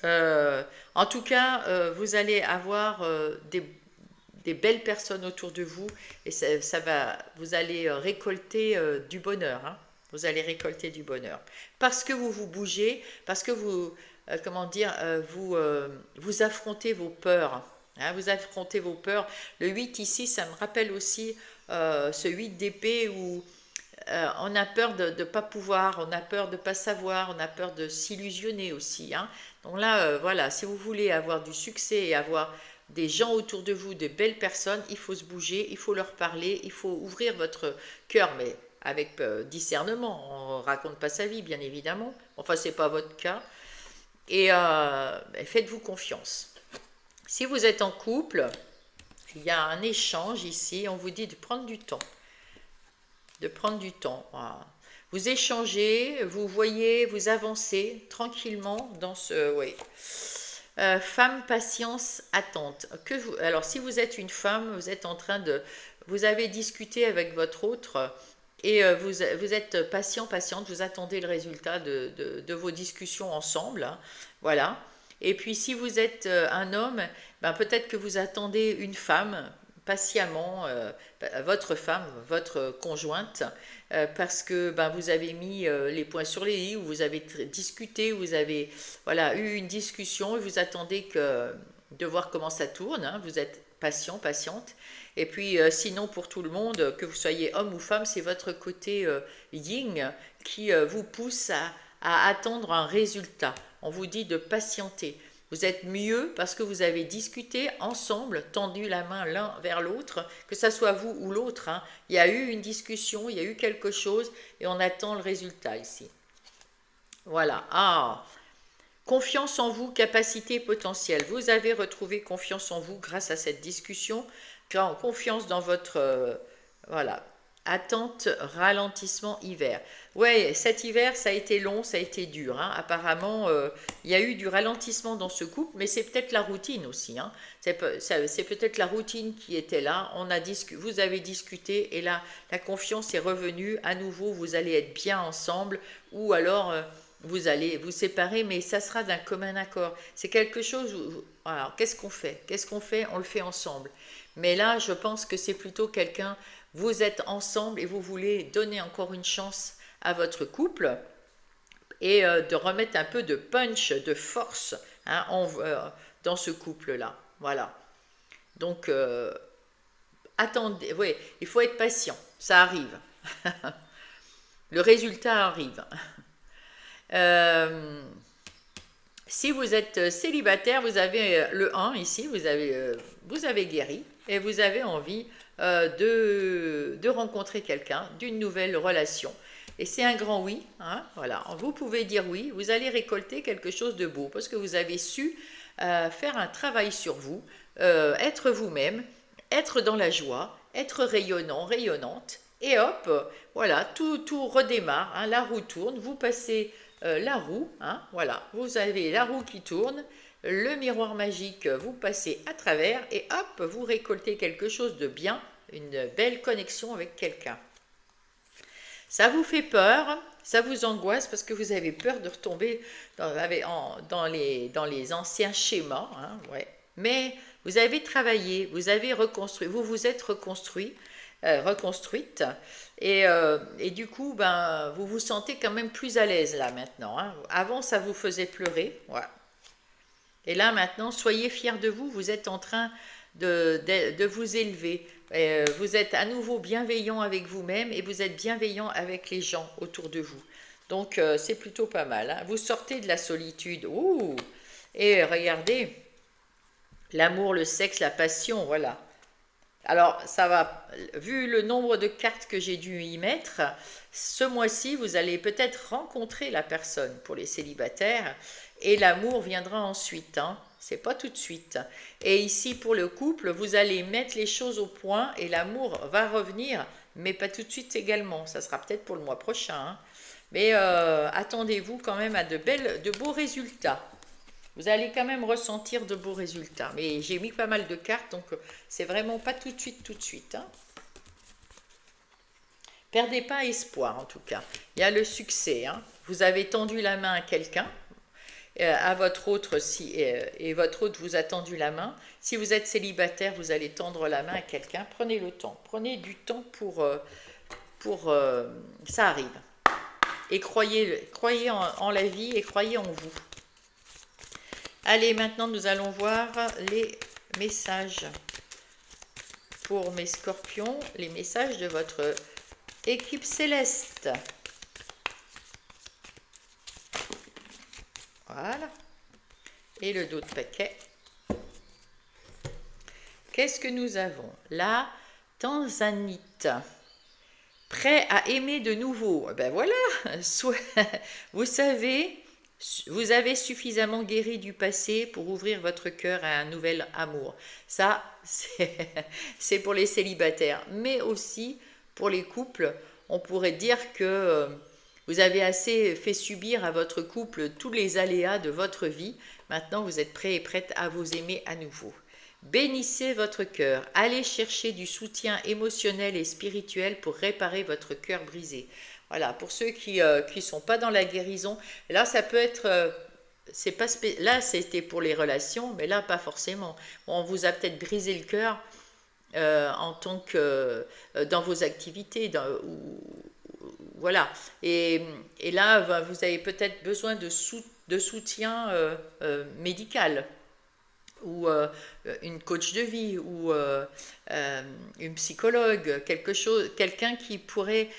En tout cas, vous allez avoir des belles personnes autour de vous et vous allez récolter du bonheur. Hein. Vous allez récolter du bonheur. Parce que vous vous bougez, parce que vous affrontez vos peurs. Hein, vous affrontez vos peurs. Le 8 ici, ça me rappelle aussi ce 8 d'épée où on a peur de ne pas pouvoir, on a peur de ne pas savoir, on a peur de s'illusionner aussi. Hein. Donc là, voilà, si vous voulez avoir du succès et avoir des gens autour de vous, de belles personnes, il faut se bouger, il faut leur parler, il faut ouvrir votre cœur, mais avec discernement. On ne raconte pas sa vie, bien évidemment. Enfin, ce n'est pas votre cas. Et faites-vous confiance. Si vous êtes en couple, il y a un échange ici, on vous dit de prendre du temps. De prendre du temps. Voilà. Vous échangez, vous voyez, vous avancez tranquillement dans ce... Oui. Femme, patience, attente. Alors, si vous êtes une femme, vous êtes en train de... Vous avez discuté avec votre autre et vous êtes patiente, vous attendez le résultat de vos discussions ensemble. Hein, voilà. Et puis, si vous êtes un homme, peut-être que vous attendez une femme patiemment, votre femme, votre conjointe, parce que vous avez mis les points sur les i, ou vous avez discuté, vous avez eu une discussion, et vous attendez de voir comment ça tourne, hein, vous êtes patiente. Et puis sinon pour tout le monde, que vous soyez homme ou femme, c'est votre côté yin qui vous pousse à attendre un résultat. On vous dit de patienter. Vous êtes mieux parce que vous avez discuté ensemble, tendu la main l'un vers l'autre, que ce soit vous ou l'autre. Hein. Il y a eu une discussion, il y a eu quelque chose et on attend le résultat ici. Voilà. Ah, confiance en vous, capacité potentielle. Vous avez retrouvé confiance en vous grâce à cette discussion, confiance dans votre... Attente, ralentissement, hiver. Ouais, cet hiver, ça a été long, ça a été dur. Hein. Apparemment, il y a eu du ralentissement dans ce couple, mais c'est peut-être la routine aussi. Hein. C'est peut-être la routine qui était là. Vous avez discuté et là, la confiance est revenue. À nouveau, vous allez être bien ensemble ou alors vous allez vous séparer, mais ça sera d'un commun accord. C'est quelque chose alors, qu'est-ce qu'on fait? On le fait ensemble. Mais là, je pense que c'est plutôt quelqu'un... Vous êtes ensemble et vous voulez donner encore une chance à votre couple et de remettre un peu de punch, de force dans ce couple-là. Voilà. Donc, attendez, oui, il faut être patient, ça arrive. Le résultat arrive. Euh, Si vous êtes célibataire, vous avez le 1 ici, vous avez guéri et vous avez envie de rencontrer quelqu'un, d'une nouvelle relation. Et c'est un grand oui, hein, voilà. Vous pouvez dire oui, vous allez récolter quelque chose de beau parce que vous avez su faire un travail sur vous, être vous-même, être dans la joie, être rayonnant, rayonnante. Et hop, voilà, tout redémarre, hein, la roue tourne, vous passez la roue, hein, voilà, vous avez la roue qui tourne, le miroir magique, vous passez à travers et hop, vous récoltez quelque chose de bien, une belle connexion avec quelqu'un. Ça vous fait peur, ça vous angoisse parce que vous avez peur de retomber dans les anciens schémas, hein, ouais. Mais vous avez travaillé, vous avez reconstruit, vous vous êtes reconstruite et du coup ben vous vous sentez quand même plus à l'aise là maintenant, hein. Avant ça vous faisait pleurer, voilà. Et là maintenant soyez fiers de vous, vous êtes en train de vous élever. Vous êtes à nouveau bienveillant avec vous-même et vous êtes bienveillant avec les gens autour de vous. Donc c'est plutôt pas mal, hein. Vous sortez de la solitude. Ouh. Et regardez, l'amour, le sexe, la passion, voilà. Alors, ça va, vu le nombre de cartes que j'ai dû y mettre, ce mois-ci, vous allez peut-être rencontrer la personne pour les célibataires et l'amour viendra ensuite, hein. C'est pas tout de suite. Et ici, pour le couple, vous allez mettre les choses au point et l'amour va revenir, mais pas tout de suite également. Ça sera peut-être pour le mois prochain, hein. Mais attendez-vous quand même à de beaux résultats. Vous allez quand même ressentir de beaux résultats. Mais j'ai mis pas mal de cartes, donc c'est vraiment pas tout de suite, hein. Perdez pas espoir en tout cas. Il y a le succès, hein. Vous avez tendu la main à quelqu'un, à votre autre, et votre autre vous a tendu la main. Si vous êtes célibataire, vous allez tendre la main à quelqu'un. Prenez le temps. Prenez du temps pour ça arrive. Et croyez en la vie et croyez en vous. Allez, maintenant nous allons voir les messages pour mes scorpions, les messages de votre équipe céleste. Voilà. Et le dos de paquet. Qu'est-ce que nous avons? La tanzanite. Prêt à aimer de nouveau. Ben voilà. Vous savez, vous avez suffisamment guéri du passé pour ouvrir votre cœur à un nouvel amour. Ça, c'est pour les célibataires. Mais aussi pour les couples, on pourrait dire que vous avez assez fait subir à votre couple tous les aléas de votre vie. Maintenant, vous êtes prêts et prêtes à vous aimer à nouveau. Bénissez votre cœur. Allez chercher du soutien émotionnel et spirituel pour réparer votre cœur brisé. Voilà, pour ceux qui sont pas dans la guérison, là, ça peut être... c'est pas là, c'était pour les relations, mais là, pas forcément. On vous a peut-être brisé le cœur en tant que... dans vos activités, voilà. Et là, vous avez peut-être besoin de soutien médical ou une coach de vie ou une psychologue, quelqu'un qui pourrait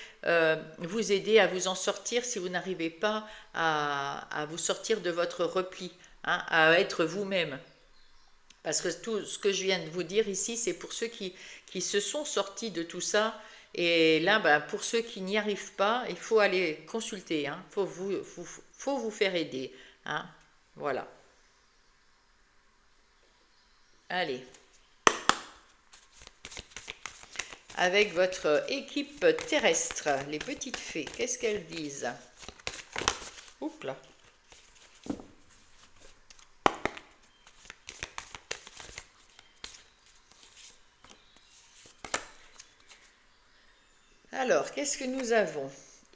vous aider à vous en sortir si vous n'arrivez pas à vous sortir de votre repli, hein, à être vous-même. Parce que tout ce que je viens de vous dire ici, c'est pour ceux qui se sont sortis de tout ça. Et là, ben, pour ceux qui n'y arrivent pas, il faut aller consulter, hein. Faut vous faire aider, hein. Voilà. Allez. Avec votre équipe terrestre, les petites fées, qu'est-ce qu'elles disent? Oups là. Alors, qu'est-ce que nous avons?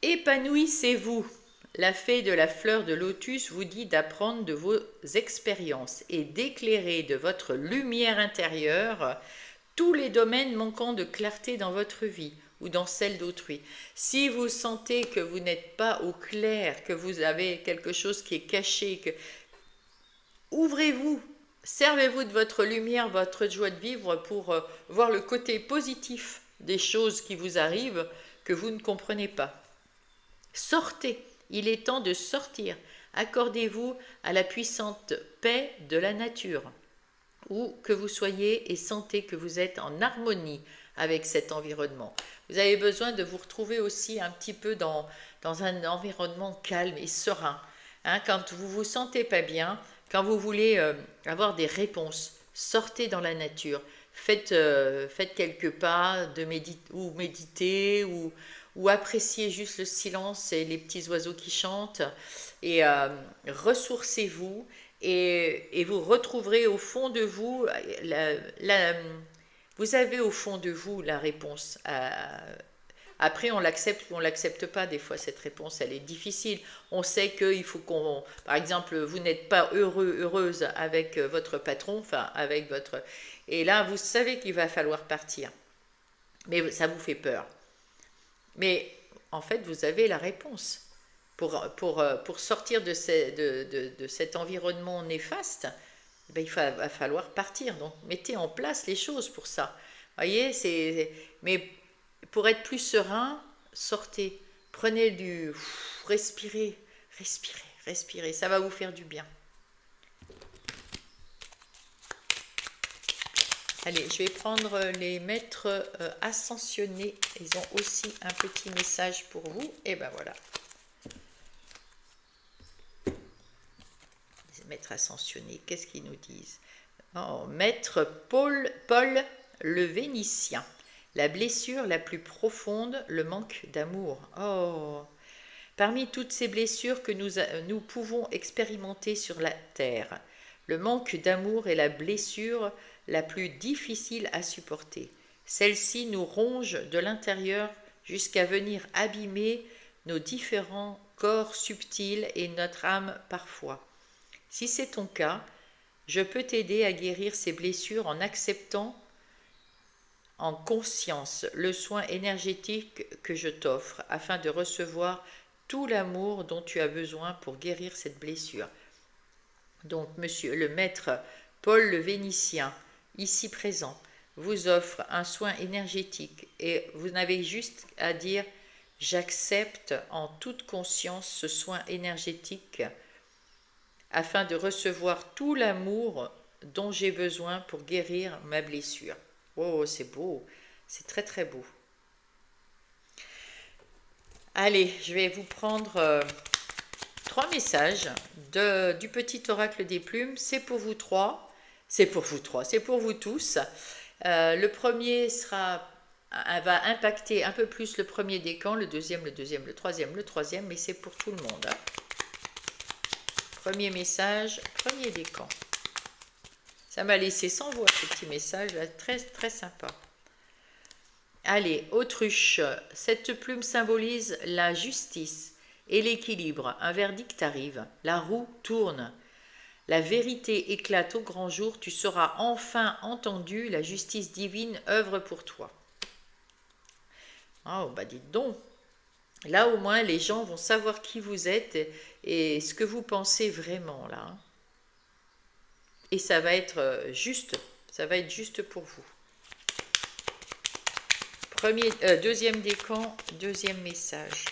Épanouissez-vous. La fée de la fleur de lotus vous dit d'apprendre de vos expériences et d'éclairer de votre lumière intérieure tous les domaines manquant de clarté dans votre vie ou dans celle d'autrui. Si vous sentez que vous n'êtes pas au clair, que vous avez quelque chose qui est caché, ouvrez-vous, servez-vous de votre lumière, votre joie de vivre pour voir le côté positif des choses qui vous arrivent que vous ne comprenez pas. Sortez, il est temps de sortir. Accordez-vous à la puissante paix de la nature, où que vous soyez et sentez que vous êtes en harmonie avec cet environnement. Vous avez besoin de vous retrouver aussi un petit peu dans un environnement calme et serein. Hein, quand vous vous sentez pas bien, quand vous voulez avoir des réponses, sortez dans la nature. Faites quelques pas ou méditez ou appréciez juste le silence et les petits oiseaux qui chantent et ressourcez-vous et vous retrouverez au fond de vous vous avez au fond de vous la réponse. Après, on l'accepte ou on l'accepte pas. Des fois, cette réponse, elle est difficile. On sait qu'il faut qu'on... Par exemple, vous n'êtes pas heureuse avec votre patron, enfin, avec votre... Et là, vous savez qu'il va falloir partir. Mais ça vous fait peur. Mais en fait, vous avez la réponse. Pour sortir de cet environnement néfaste, ben, va falloir partir. Donc, mettez en place les choses pour ça. Voyez, mais pour être plus serein, sortez. Prenez respirez, respirez, respirez. Ça va vous faire du bien. Allez, je vais prendre les maîtres ascensionnés. Ils ont aussi un petit message pour vous. Et ben voilà. Les maîtres ascensionnés, qu'est-ce qu'ils nous disent? Oh, maître Paul le Vénitien. La blessure la plus profonde, le manque d'amour. Oh, parmi toutes ces blessures que nous pouvons expérimenter sur la terre, le manque d'amour est la blessure la plus difficile à supporter. Celle-ci nous ronge de l'intérieur jusqu'à venir abîmer nos différents corps subtils et notre âme parfois. Si c'est ton cas, je peux t'aider à guérir ces blessures en acceptant en conscience le soin énergétique que je t'offre afin de recevoir tout l'amour dont tu as besoin pour guérir cette blessure. Donc, monsieur le maître Paul le Vénitien, ici présent, vous offre un soin énergétique et vous n'avez juste à dire « J'accepte en toute conscience ce soin énergétique afin de recevoir tout l'amour dont j'ai besoin pour guérir ma blessure. » Oh, c'est beau, c'est très très beau. Allez, je vais vous prendre 3 messages du petit oracle des plumes. C'est pour vous 3, c'est pour vous tous. Le premier va impacter un peu plus le premier décan, le deuxième, le troisième, mais c'est pour tout le monde. Hein. Premier message, premier décan. Ça m'a laissé sans voix ce petit message, là, très très sympa. Allez, autruche, cette plume symbolise la justice et l'équilibre. Un verdict arrive, la roue tourne. La vérité éclate au grand jour, tu seras enfin entendu, la justice divine œuvre pour toi. Oh, bah dites donc. Là au moins les gens vont savoir qui vous êtes et ce que vous pensez vraiment là. Et ça va être juste pour vous. Deuxième décan, deuxième message.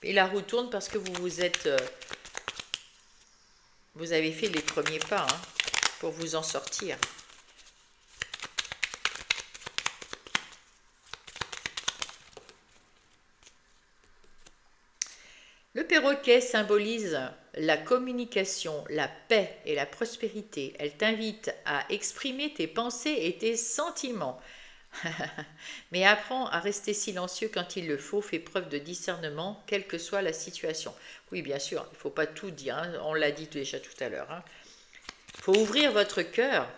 Et la roue tourne parce que vous avez fait les premiers pas hein, pour vous en sortir. Le perroquet symbolise la communication, la paix et la prospérité. Elle t'invite à exprimer tes pensées et tes sentiments. Mais apprends à rester silencieux quand il le faut, fais preuve de discernement, quelle que soit la situation. Oui, bien sûr, il ne faut pas tout dire, hein, on l'a dit déjà tout à l'heure. Il faut ouvrir votre cœur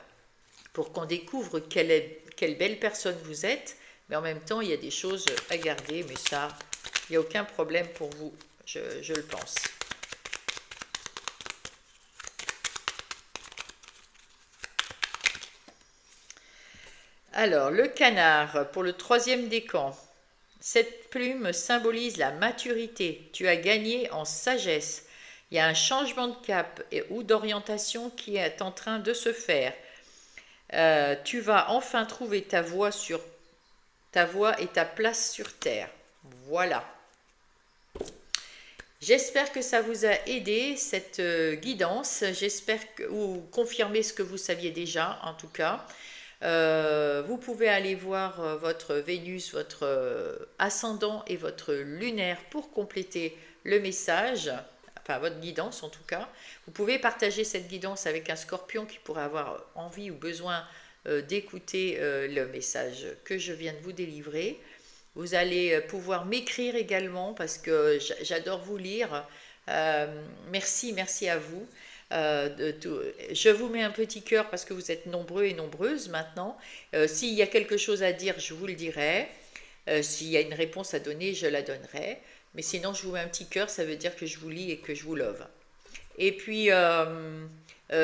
pour qu'on découvre quelle belle personne vous êtes, mais en même temps, il y a des choses à garder, mais ça, il n'y a aucun problème pour vous. Je le pense. Alors, le canard, pour le troisième décan. Cette plume symbolise la maturité. Tu as gagné en sagesse. Il y a un changement de cap ou d'orientation qui est en train de se faire. Tu vas enfin trouver ta voie et ta place sur Terre. Voilà. J'espère que ça vous a aidé, cette guidance. J'espère que ou confirmer ce que vous saviez déjà, en tout cas. Vous pouvez aller voir votre Vénus, votre ascendant et votre lunaire pour compléter le message, enfin votre guidance en tout cas. Vous pouvez partager cette guidance avec un scorpion qui pourrait avoir envie ou besoin d'écouter le message que je viens de vous délivrer. Vous allez pouvoir m'écrire également parce que j'adore vous lire. Merci, merci à vous. Je vous mets un petit cœur parce que vous êtes nombreux et nombreuses maintenant. S'il y a quelque chose à dire, je vous le dirai. S'il y a une réponse à donner, je la donnerai. Mais sinon, je vous mets un petit cœur, ça veut dire que je vous lis et que je vous love. Et puis,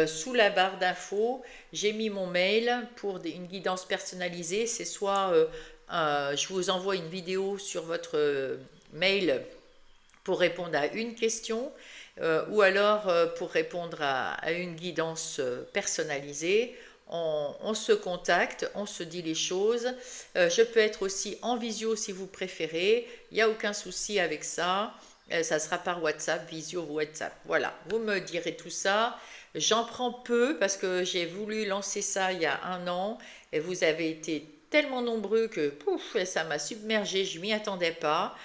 sous la barre d'infos, j'ai mis mon mail pour une guidance personnalisée. C'est soit je vous envoie une vidéo sur votre mail pour répondre à une question, ou alors pour répondre à une guidance personnalisée. On se contacte, on se dit les choses. Je peux être aussi en visio si vous préférez. Il n'y a aucun souci avec ça. Ça sera par WhatsApp, visio WhatsApp. Voilà, vous me direz tout ça. J'en prends peu parce que j'ai voulu lancer ça il y a 1 an et vous avez été tellement nombreux que pouf, ça m'a submergé, je m'y attendais pas.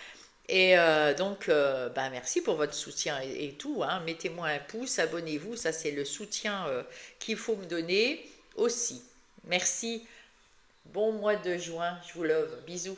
Et donc, bah, merci pour votre soutien et tout, hein. Mettez-moi un pouce, abonnez-vous, ça c'est le soutien qu'il faut me donner aussi. Merci, bon mois de juin, je vous love, bisous.